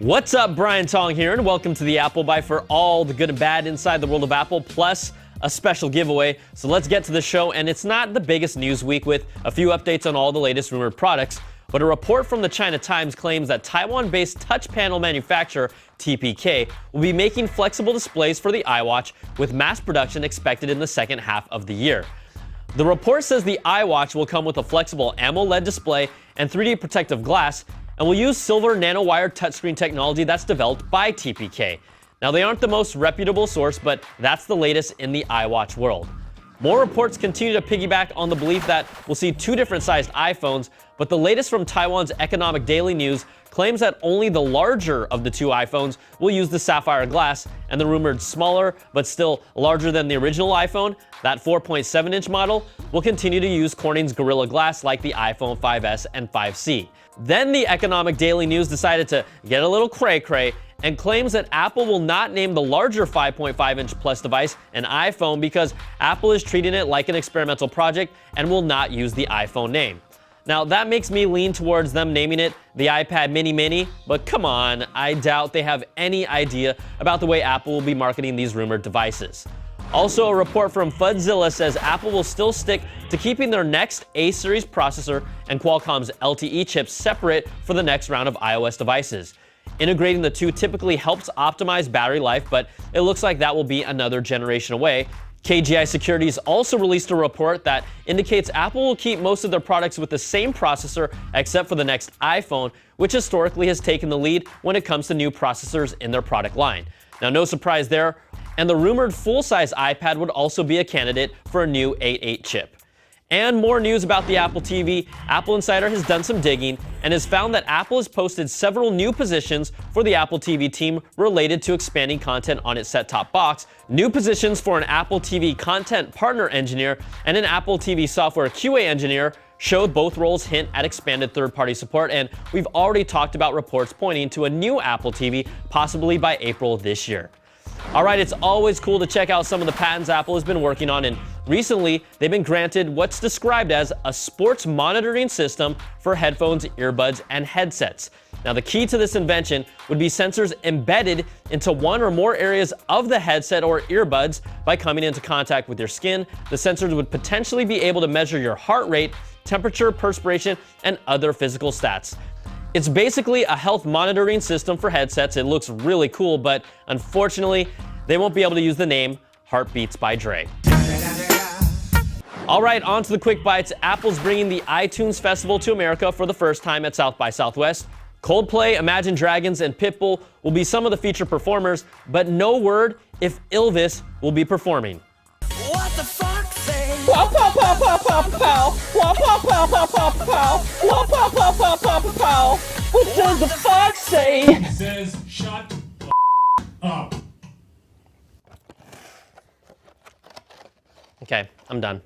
What's up, Brian Tong here, and welcome to the Apple Byte for all the good and bad inside the world of Apple, plus a special giveaway. So let's get to the show, and it's not the biggest news week with a few updates on all the latest rumored products, but a report from the China Times claims that Taiwan-based touch panel manufacturer TPK will be making flexible displays for the iWatch with mass production expected in the second half of the year. The report says the iWatch will come with a flexible AMOLED display and 3D protective glass, and will use silver nanowire touchscreen technology that's developed by TPK. Now, they aren't the most reputable source, but that's the latest in the iWatch world. More reports continue to piggyback on the belief that we'll see two different sized iPhones, but the latest from Taiwan's Economic Daily News claims that only the larger of the two iPhones will use the sapphire glass, and the rumored smaller but still larger than the original iPhone, that 4.7-inch model, will continue to use Corning's Gorilla Glass like the iPhone 5S and 5C. Then the Economic Daily News decided to get a little cray-cray and claims that Apple will not name the larger 5.5-inch plus device an iPhone because Apple is treating it like an experimental project and will not use the iPhone name. Now, that makes me lean towards them naming it the iPad Mini, but come on, I doubt they have any idea about the way Apple will be marketing these rumored devices. Also, a report from Fudzilla says Apple will still stick to keeping their next A-series processor and Qualcomm's LTE chips separate for the next round of iOS devices. Integrating the two typically helps optimize battery life, but it looks like that will be another generation away. KGI Securities also released a report that indicates Apple will keep most of their products with the same processor except for the next iPhone, which historically has taken the lead when it comes to new processors in their product line. Now, no surprise there, and the rumored full-size iPad would also be a candidate for a new 8.8 chip. And more news about the Apple TV. Apple Insider has done some digging and has found that Apple has posted several new positions for the Apple TV team related to expanding content on its set-top box, new positions for an Apple TV content partner engineer and an Apple TV software QA engineer showed both roles hint at expanded third-party support, and we've already talked about reports pointing to a new Apple TV possibly by April this year. All right, it's always cool to check out some of the patents Apple has been working on, and recently they've been granted what's described as a sports monitoring system for headphones, earbuds, and headsets. Now, the key to this invention would be sensors embedded into one or more areas of the headset or earbuds. By coming into contact with your skin, the sensors would potentially be able to measure your heart rate, temperature, perspiration, and other physical stats. It's basically a health monitoring system for headsets. It looks really cool, but unfortunately, they won't be able to use the name Heartbeats by Dre. All right, on to the quick bites. Apple's bringing the iTunes Festival to America for the first time at South by Southwest. Coldplay, Imagine Dragons, and Pitbull will be some of the featured performers, but no word if Elvis will be performing. What the fuck say? Pow, pow, pow, pow, pow, pow. Pow, pow, pow, pow, pow, pow. Pow, pow, pow, pow, pow, pow. What does the fuck say? He says, shut the up. Okay, I'm done.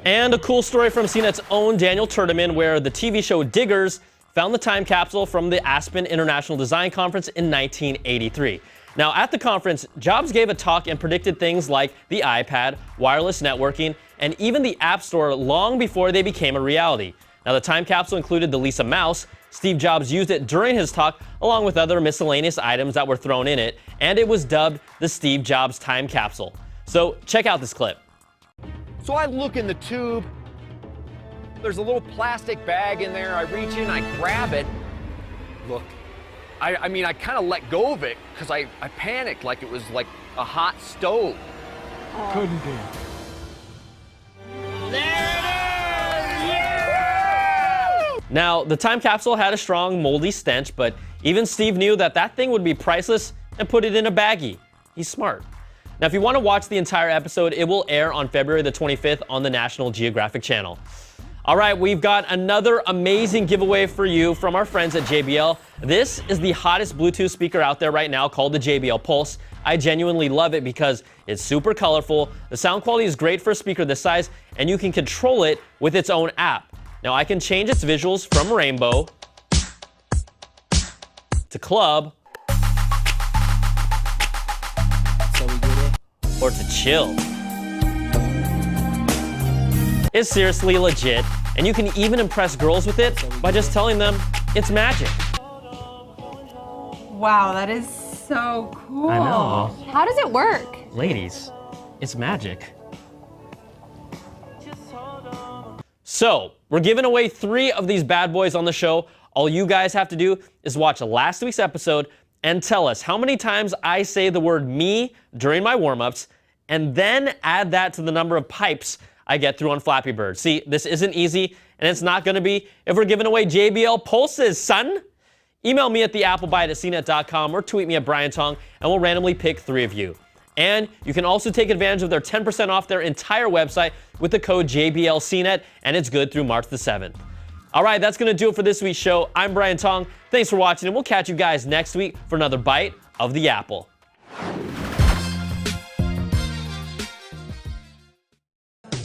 And a cool story from CNET's own Daniel Turdeman, where the TV show Diggers found the time capsule from the Aspen International Design Conference in 1983. Now, at the conference, Jobs gave a talk and predicted things like the iPad, wireless networking, and even the App Store long before they became a reality. Now, the time capsule included the Lisa mouse. Steve Jobs used it during his talk, along with other miscellaneous items that were thrown in it, and it was dubbed the Steve Jobs time capsule. So, check out this clip. So I look in the tube. There's a little plastic bag in there. I reach in, I grab it. Look. I mean, I kind of let go of it because I panicked like it was like a hot stove. Couldn't be. Now, the time capsule had a strong, moldy stench, but even Steve knew that that thing would be priceless and put it in a baggie. He's smart. Now, if you want to watch the entire episode, it will air on February the 25th on the National Geographic Channel. All right, we've got another amazing giveaway for you from our friends at JBL. This is the hottest Bluetooth speaker out there right now called the JBL Pulse. I genuinely love it because it's super colorful, the sound quality is great for a speaker this size, and you can control it with its own app. Now, I can change its visuals from rainbow to club or to chill. It's seriously legit, and you can even impress girls with it by just telling them it's magic. Wow, that is so cool. I know. How does it work? Ladies, it's magic. So, we're giving away 3 of these bad boys on the show. All you guys have to do is watch last week's episode and tell us how many times I say the word me during my warm-ups, and then add that to the number of pipes I get through on Flappy Bird. See, this isn't easy, and it's not going to be if we're giving away JBL Pulses, son. Email me at theapplebyte@cnet.com or tweet me at Brian Tong, and we'll randomly pick 3 of you. And you can also take advantage of their 10% off their entire website with the code JBLCNET, and it's good through March the 7th. All right, that's going to do it for this week's show. I'm Brian Tong. Thanks for watching, and we'll catch you guys next week for another Bite of the Apple.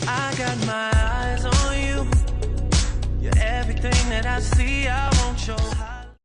I got my eyes on you. You're everything that I see. I want your